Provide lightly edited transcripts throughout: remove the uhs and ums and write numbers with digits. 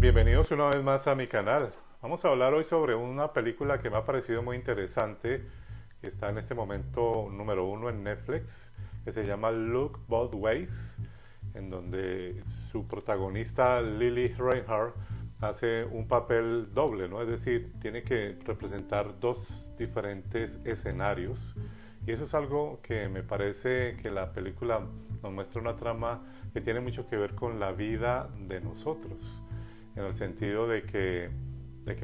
Bienvenidos una vez más a mi canal. Vamos a hablar hoy sobre una película que me ha parecido muy interesante, que está en este momento número uno en Netflix, que se llama Look Both Ways, en donde su protagonista Lily Reinhardt hace un papel doble, ¿no? Es decir, tiene que representar dos diferentes escenarios. Y eso es algo que me parece que la película nos muestra una trama que tiene mucho que ver con la vida de nosotros, en el sentido de que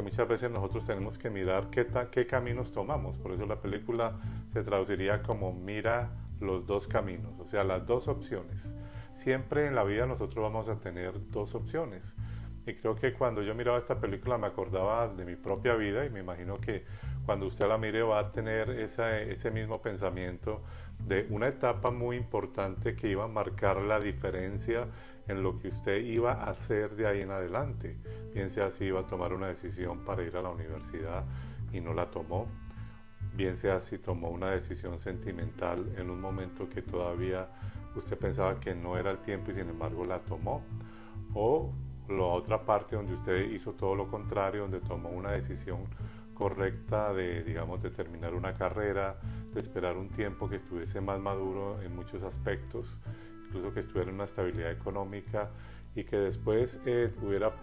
muchas veces nosotros tenemos que mirar qué caminos tomamos. Por eso la película se traduciría como mira los dos caminos, o sea, las dos opciones. Siempre en la vida nosotros vamos a tener dos opciones. Y creo que cuando yo miraba esta película me acordaba de mi propia vida, y me imagino que cuando usted la mire va a tener ese mismo pensamiento de una etapa muy importante que iba a marcar la diferencia en lo que usted iba a hacer de ahí en adelante. Bien sea si iba a tomar una decisión para ir a la universidad y no la tomó, bien sea si tomó una decisión sentimental en un momento que todavía usted pensaba que no era el tiempo y sin embargo la tomó, o la otra parte donde usted hizo todo lo contrario, donde tomó una decisión correcta de, digamos, de terminar una carrera, de esperar un tiempo que estuviese más maduro en muchos aspectos, incluso que estuviera en una estabilidad económica, y que después hubiera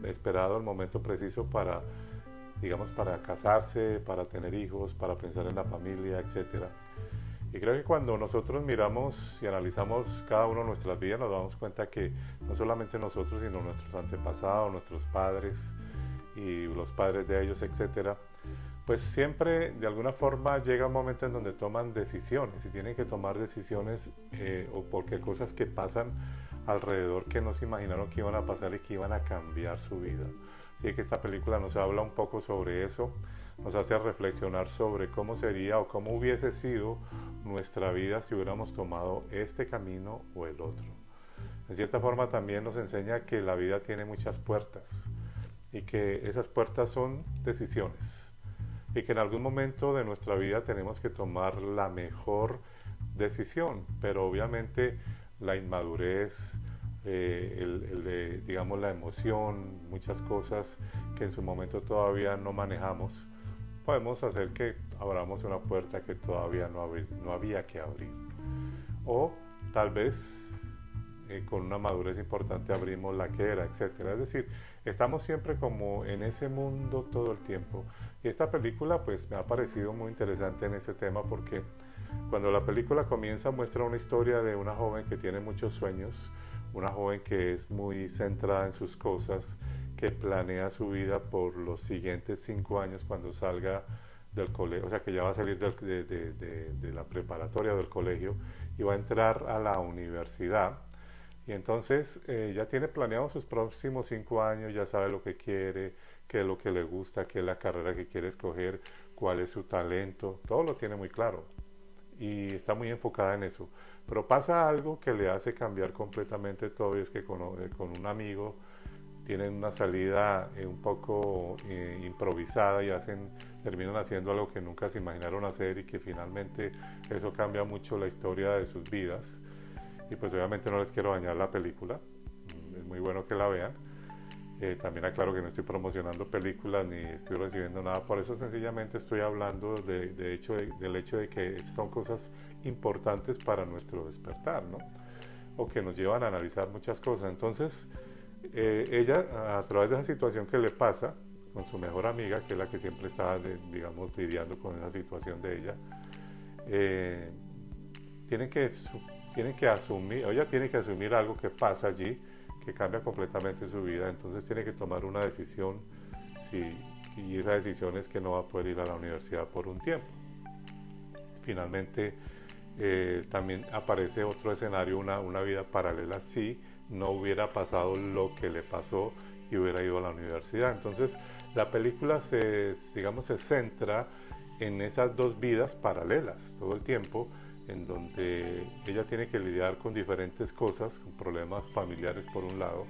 esperado el momento preciso para, digamos, para casarse, para tener hijos, para pensar en la familia, etcétera. Y creo que cuando nosotros miramos y analizamos cada uno de nuestras vidas, nos damos cuenta que no solamente nosotros, sino nuestros antepasados, nuestros padres y los padres de ellos, etcétera, pues siempre de alguna forma llega un momento en donde toman decisiones, y tienen que tomar decisiones o porque cosas que pasan alrededor que no se imaginaron que iban a pasar y que iban a cambiar su vida. Así que esta película nos habla un poco sobre eso, nos hace reflexionar sobre cómo sería o cómo hubiese sido nuestra vida si hubiéramos tomado este camino o el otro. En cierta forma también nos enseña que la vida tiene muchas puertas y que esas puertas son decisiones, y que en algún momento de nuestra vida tenemos que tomar la mejor decisión, pero obviamente la inmadurez, digamos la emoción, muchas cosas que en su momento todavía no manejamos, podemos hacer que abramos una puerta que todavía no había que abrir. O tal vez con una madurez importante abrimos la que era, etcétera. Es decir, estamos siempre como en ese mundo todo el tiempo. Y esta película pues me ha parecido muy interesante en ese tema, porque cuando la película comienza muestra una historia de una joven que tiene muchos sueños, una joven que es muy centrada en sus cosas, que planea su vida por los siguientes 5 años cuando salga del colegio, o sea que ya va a salir de la preparatoria o del colegio y va a entrar a la universidad. Y entonces ya tiene planeado sus próximos 5 años, ya sabe lo que quiere, qué es lo que le gusta, qué es la carrera que quiere escoger, cuál es su talento, todo lo tiene muy claro y está muy enfocada en eso. Pero pasa algo que le hace cambiar completamente todo, y es que con un amigo tienen una salida un poco improvisada, y terminan haciendo algo que nunca se imaginaron hacer, y que finalmente eso cambia mucho la historia de sus vidas. Y pues obviamente no les quiero dañar la película, es muy bueno que la vean. También aclaro que no estoy promocionando películas ni estoy recibiendo nada por eso, sencillamente estoy hablando del hecho de que son cosas importantes para nuestro despertar, ¿no? O que nos llevan a analizar muchas cosas. Entonces ella, a través de esa situación que le pasa con su mejor amiga, que es la que siempre está, digamos, lidiando con esa situación de ella, eh, tiene que, tiene que asumir, ella tiene que asumir algo que pasa allí, que cambia completamente su vida. Entonces tiene que tomar una decisión, y esa decisión es que no va a poder ir a la universidad por un tiempo. Finalmente también aparece otro escenario, una vida paralela, si no hubiera pasado lo que le pasó y hubiera ido a la universidad. Entonces la película digamos, se centra en esas dos vidas paralelas todo el tiempo, en donde ella tiene que lidiar con diferentes cosas, con problemas familiares por un lado,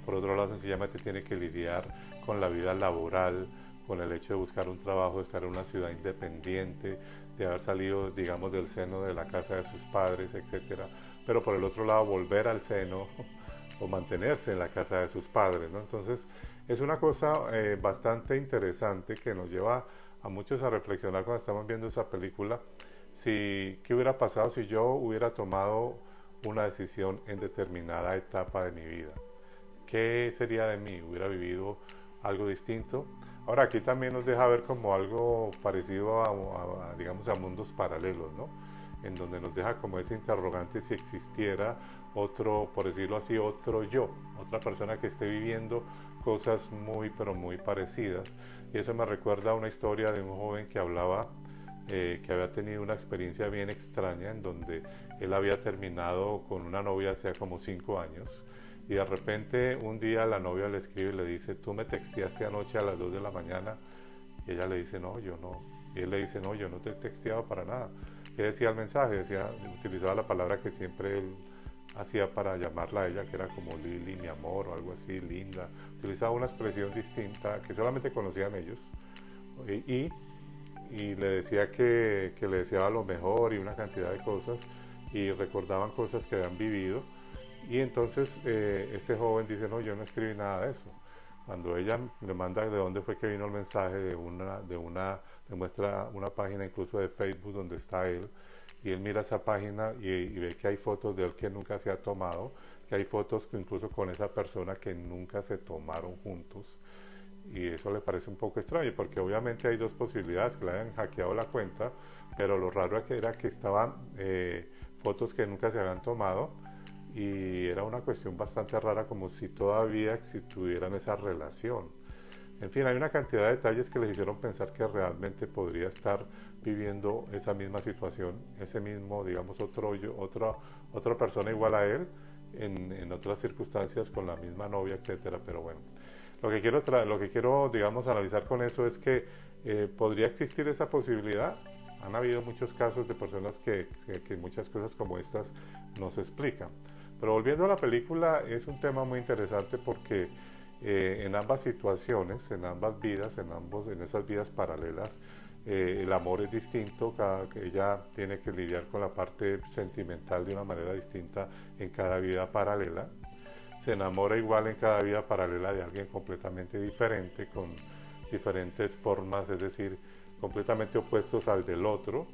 por otro lado sencillamente tiene que lidiar con la vida laboral, con el hecho de buscar un trabajo, de estar en una ciudad independiente, de haber salido, digamos, del seno de la casa de sus padres, etcétera. Pero por el otro lado volver al seno o mantenerse en la casa de sus padres, ¿no? Entonces es una cosa bastante interesante que nos lleva a muchos a reflexionar cuando estamos viendo esa película, si qué hubiera pasado si yo hubiera tomado una decisión en determinada etapa de mi vida. ¿Qué sería de mí? ¿Hubiera vivido algo distinto? Ahora aquí también nos deja ver como algo parecido digamos, a mundos paralelos, ¿no? En donde nos deja como ese interrogante si existiera otro, por decirlo así, otro yo, otra persona que esté viviendo cosas muy, pero muy parecidas. Y eso me recuerda a una historia de un joven que hablaba que había tenido una experiencia bien extraña en donde él había terminado con una novia hace como 5 años y de repente un día la novia le escribe y le dice, tú me texteaste anoche a las 2 de la mañana, y ella le dice, no, yo no, y él le dice, no, yo no te he texteado para nada. ¿Qué decía el mensaje? Decía, utilizaba la palabra que siempre él hacía para llamarla a ella, que era como Lili, mi amor, o algo así, linda. Utilizaba una expresión distinta que solamente conocían ellos, y, y le decía que le deseaba lo mejor y una cantidad de cosas, y recordaban cosas que habían vivido. Y entonces este joven dice, no, yo no escribí nada de eso. Cuando ella le manda de dónde fue que vino el mensaje, le muestra una página incluso de Facebook donde está él, y él mira esa página y ve que hay fotos de él que nunca se ha tomado, que hay fotos que incluso con esa persona que nunca se tomaron juntos. Y eso le parece un poco extraño, porque obviamente hay dos posibilidades, que le hayan hackeado la cuenta, pero lo raro era que estaban fotos que nunca se habían tomado, y era una cuestión bastante rara, como si todavía si tuvieran esa relación. En fin, hay una cantidad de detalles que les hicieron pensar que realmente podría estar viviendo esa misma situación, ese mismo, digamos, otra persona igual a él, en otras circunstancias, con la misma novia, etcétera. Pero bueno, lo que quiero, digamos, analizar con eso es que podría existir esa posibilidad. Han habido muchos casos de personas que muchas cosas como estas no se explican. Pero volviendo a la película, es un tema muy interesante porque en ambas situaciones, en ambas vidas, en esas vidas paralelas, el amor es distinto, ella tiene que lidiar con la parte sentimental de una manera distinta en cada vida paralela. Se enamora igual en cada vida paralela de alguien completamente diferente, con diferentes formas, es decir, completamente opuestos al del otro.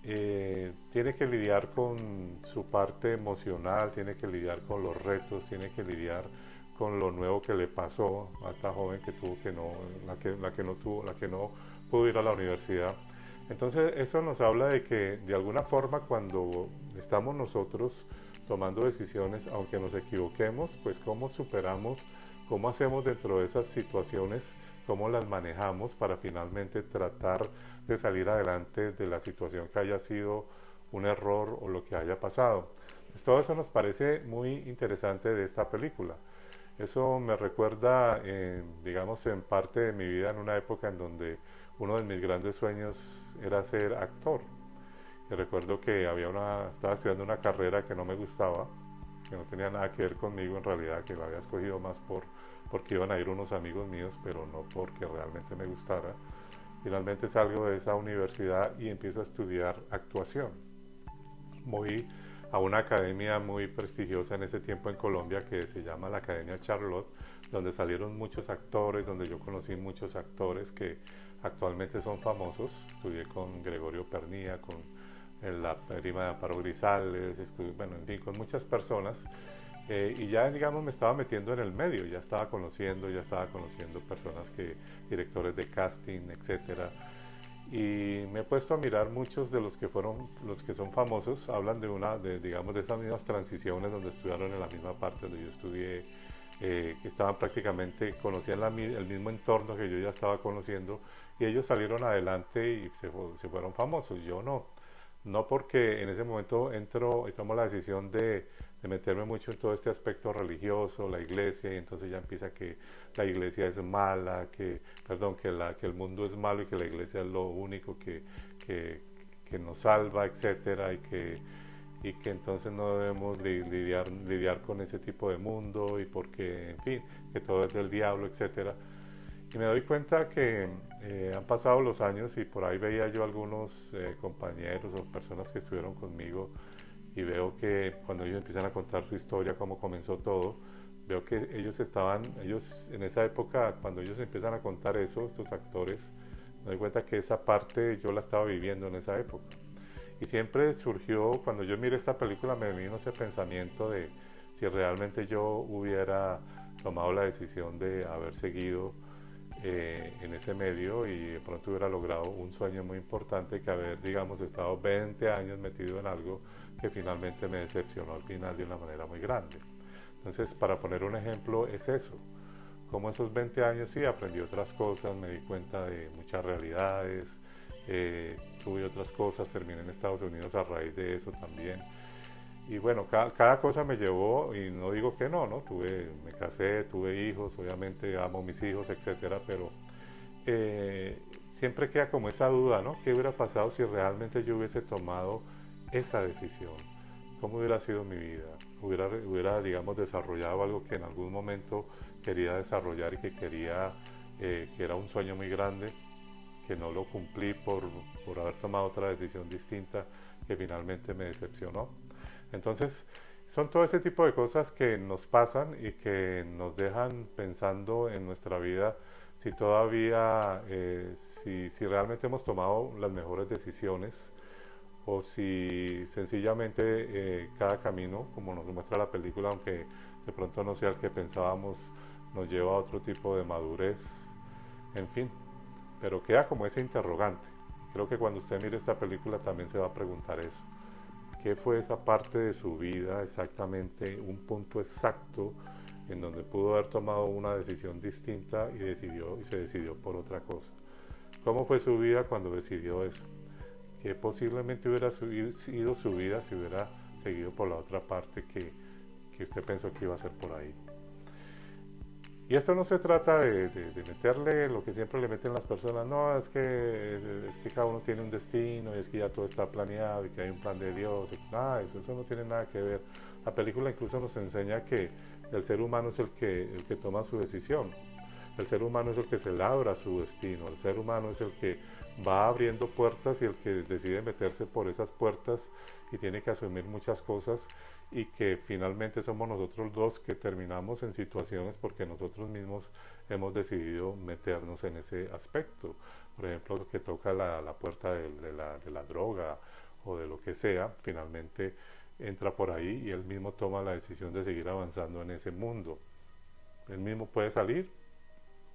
Tiene que lidiar con su parte emocional, tiene que lidiar con los retos, tiene que lidiar con lo nuevo que le pasó a esta joven que tuvo que no, la que no pudo ir a la universidad. Entonces eso nos habla de que de alguna forma cuando estamos nosotros tomando decisiones, aunque nos equivoquemos, pues cómo superamos, cómo hacemos dentro de esas situaciones, cómo las manejamos para finalmente tratar de salir adelante de la situación que haya sido un error o lo que haya pasado. Pues todo eso nos parece muy interesante de esta película. Eso me recuerda, digamos, en parte de mi vida en una época en donde uno de mis grandes sueños era ser actor. Y recuerdo que estaba estudiando una carrera que no me gustaba, que no tenía nada que ver conmigo en realidad, que la había escogido más porque iban a ir unos amigos míos, pero no porque realmente me gustara. Finalmente salgo de esa universidad y empiezo a estudiar actuación. Voy a una academia muy prestigiosa en ese tiempo en Colombia que se llama la Academia Charlotte, donde salieron muchos actores, donde yo conocí muchos actores que actualmente son famosos. Estudié con Gregorio Pernía, con la prima de Amparo Grisales, bueno, en fin, con muchas personas. Y ya, digamos, me estaba metiendo en el medio, ya estaba conociendo personas directores de casting, etcétera. Y me he puesto a mirar muchos de los que son famosos, hablan digamos, de esas mismas transiciones donde estudiaron en la misma parte donde yo estudié, que estaban prácticamente, conocían el mismo entorno que yo ya estaba conociendo, y ellos salieron adelante y se fueron famosos. Yo no porque en ese momento entro y tomo la decisión de meterme mucho en todo este aspecto religioso, la iglesia, y entonces ya empieza que la iglesia es mala, que el mundo es malo y que la iglesia es lo único que nos salva, etcétera, y que entonces no debemos lidiar con ese tipo de mundo, y porque, en fin, que todo es del diablo, etcétera. Y me doy cuenta que han pasado los años y por ahí veía yo algunos compañeros o personas que estuvieron conmigo y veo que cuando ellos empiezan a contar su historia, cómo comenzó todo, veo que ellos en esa época, cuando ellos empiezan a contar eso, estos actores, me doy cuenta que esa parte yo la estaba viviendo en esa época. Y siempre surgió, cuando yo miré esta película, me vino ese pensamiento de si realmente yo hubiera tomado la decisión de haber seguido en ese medio y de pronto hubiera logrado un sueño muy importante, que haber, digamos, estado 20 años metido en algo que finalmente me decepcionó al final de una manera muy grande. Entonces, para poner un ejemplo, es eso. Como esos 20 años sí aprendí otras cosas, me di cuenta de muchas realidades, tuve otras cosas, terminé en Estados Unidos a raíz de eso también. Y bueno, cada cosa me llevó, y no digo que no, ¿no? Me casé, tuve hijos, obviamente amo mis hijos, etcétera, pero siempre queda como esa duda, ¿no? ¿Qué hubiera pasado si realmente yo hubiese tomado esa decisión? ¿Cómo hubiera sido mi vida? Hubiera, digamos, desarrollado algo que en algún momento quería desarrollar y que era un sueño muy grande, que no lo cumplí por haber tomado otra decisión distinta que finalmente me decepcionó. Entonces, son todo ese tipo de cosas que nos pasan y que nos dejan pensando en nuestra vida si todavía, si realmente hemos tomado las mejores decisiones o si sencillamente cada camino, como nos muestra la película, aunque de pronto no sea el que pensábamos, nos lleva a otro tipo de madurez, en fin, pero queda como ese interrogante. Creo que cuando usted mire esta película también se va a preguntar eso. ¿Qué fue esa parte de su vida exactamente, un punto exacto en donde pudo haber tomado una decisión distinta y se decidió por otra cosa? ¿Cómo fue su vida cuando decidió eso? Que posiblemente hubiera sido su vida si hubiera seguido por la otra parte que usted pensó que iba a ser por ahí. Y esto no se trata de meterle lo que siempre le meten las personas, no, es que cada uno tiene un destino y es que ya todo está planeado y que hay un plan de Dios, nada, eso no tiene nada que ver. La película incluso nos enseña que el ser humano es el que toma su decisión, el ser humano es el que se labra su destino, el ser humano es el que va abriendo puertas y el que decide meterse por esas puertas y tiene que asumir muchas cosas, y que finalmente somos nosotros dos que terminamos en situaciones porque nosotros mismos hemos decidido meternos en ese aspecto. Por ejemplo, lo que toca la puerta de la droga o de lo que sea, finalmente entra por ahí y él mismo toma la decisión de seguir avanzando en ese mundo. Él mismo puede salir,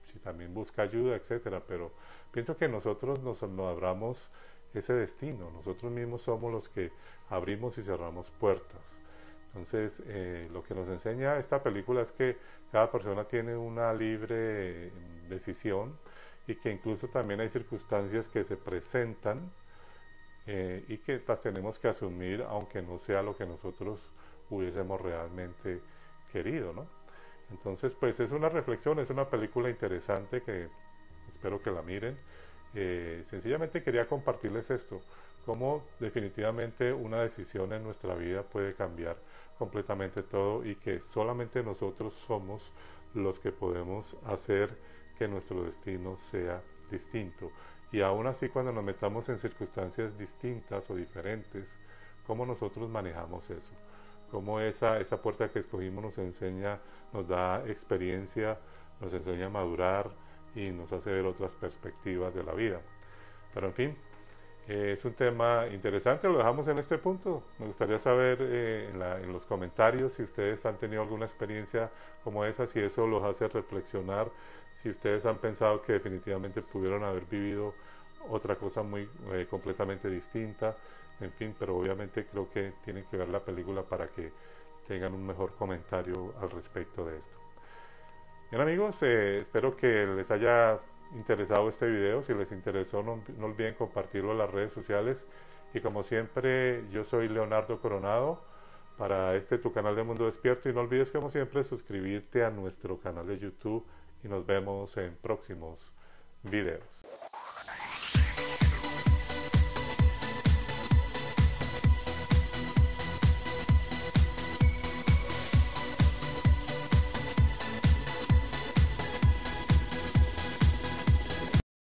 si también busca ayuda, etcétera, pero pienso que nosotros nos abramos ese destino, nosotros mismos somos los que abrimos y cerramos puertas. Entonces, lo que nos enseña esta película es que cada persona tiene una libre decisión y que incluso también hay circunstancias que se presentan y que las tenemos que asumir aunque no sea lo que nosotros hubiésemos realmente querido, ¿no? Entonces, pues es una reflexión, es una película interesante que espero que la miren. Sencillamente quería compartirles esto, cómo definitivamente una decisión en nuestra vida puede cambiar completamente todo y que solamente nosotros somos los que podemos hacer que nuestro destino sea distinto. Y aún así, cuando nos metamos en circunstancias distintas o diferentes, cómo nosotros manejamos eso, cómo esa puerta que escogimos nos enseña, nos da experiencia, nos enseña a madurar y nos hace ver otras perspectivas de la vida. Pero en fin, es un tema interesante, lo dejamos en este punto. Me gustaría saber en los comentarios si ustedes han tenido alguna experiencia como esa, si eso los hace reflexionar, si ustedes han pensado que definitivamente pudieron haber vivido otra cosa muy completamente distinta, en fin, pero obviamente creo que tienen que ver la película para que tengan un mejor comentario al respecto de esto. Bien amigos, espero que les haya interesado este video. Si les interesó, no olviden compartirlo en las redes sociales. Y como siempre, yo soy Leonardo Coronado para tu canal de Mundo Despierto. Y no olvides, como siempre, suscribirte a nuestro canal de YouTube. Y nos vemos en próximos videos.